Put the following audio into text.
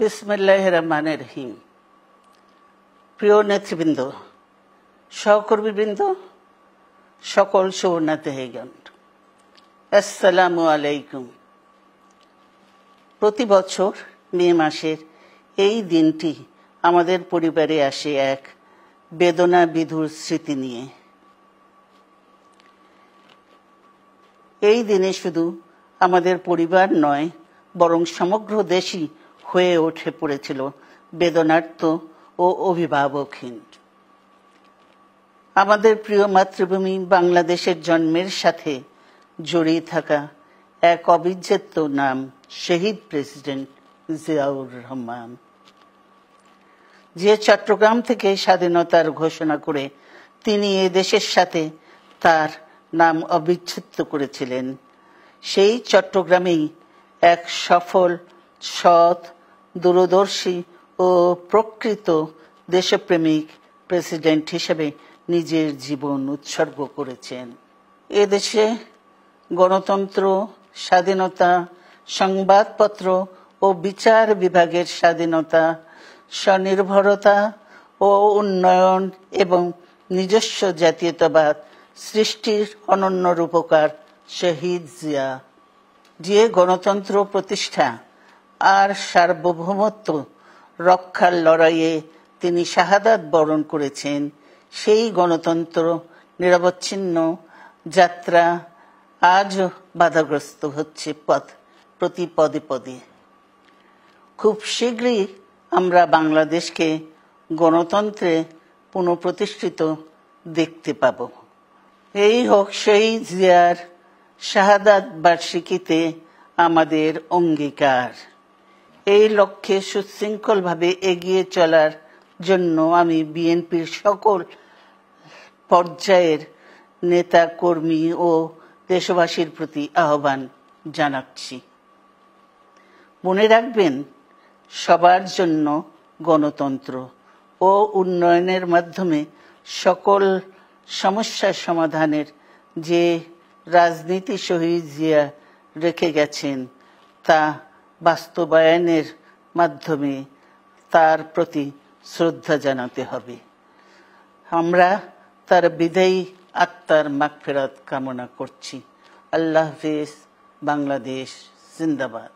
বিসমিল্লাহির রহমানির রহিম। প্রিয় নেতৃবৃন্দ, সহকর্মীবৃন্দ, সকল শরণার্থীগণ, আসসালামু আলাইকুম। প্রতি বছর মে মাসের এই দিনটি আমাদের পরিবারে আসে এক বেদনা বিধুর স্মৃতি নিয়ে। এই দিনে শুধু আমাদের পরিবার নয়, বরং সমগ্র দেশই হয়ে উঠে পড়েছিল বেদনার্ত ও অভিভাবকহীন। আমাদের প্রিয় মাতৃভূমি বাংলাদেশের জন্মের সাথে জড়িয়ে থাকা এক অবিচ্ছেদ্য নাম শহীদ প্রেসিডেন্ট জিয়াউর রহমান, যে চট্টগ্রাম থেকে স্বাধীনতার ঘোষণা করে তিনি এ দেশের সাথে তার নাম অবিচ্ছেদ্য করেছিলেন। সেই চট্টগ্রামেই এক সফল, সৎ, দূরদর্শী ও প্রকৃত দেশপ্রেমিক প্রেসিডেন্ট হিসেবে নিজের জীবন উৎসর্গ করেছেন। এদেশে গণতন্ত্র, স্বাধীনতা, সংবাদপত্র ও বিচার বিভাগের স্বাধীনতা, স্বনির্ভরতা ও উন্নয়ন এবং নিজস্ব জাতীয়তাবাদ সৃষ্টির অনন্য রূপকার শহীদ জিয়া, যে গণতন্ত্র প্রতিষ্ঠা আর সার্বভৌমত্ব রক্ষার লড়াইয়ে তিনি শাহাদাত বরণ করেছেন, সেই গণতন্ত্র নিরবচ্ছিন্ন যাত্রা আজও বাধাগ্রস্ত হচ্ছে প্রতি পদে পদে। খুব শীঘ্রই আমরা বাংলাদেশকে গণতন্ত্রে পুনঃপ্রতিষ্ঠিত দেখতে পাব। এই হোক শহীদ জিয়ার শাহাদাত বার্ষিকীতে আমাদের অঙ্গীকার। এই লক্ষ্যে সুশৃঙ্খলভাবে এগিয়ে চলার জন্য আমি বিএনপির সকল পর্যায়ের নেতা কর্মী ও দেশবাসীর প্রতি আহ্বান জানাচ্ছি। মনে রাখবেন, সবার জন্য গণতন্ত্র ও উন্নয়নের মাধ্যমে সকল সমস্যার সমাধানের যে রাজনীতি শহীদ জিয়া রেখে গেছেন, তা বাস্তবায়নের মাধ্যমে তার প্রতি শ্রদ্ধা জানাতে হবে। আমরা তার বিদায়ী আত্মার মাগফিরাত কামনা করছি। আল্লাহ হাফেজ। বাংলাদেশ জিন্দাবাদ।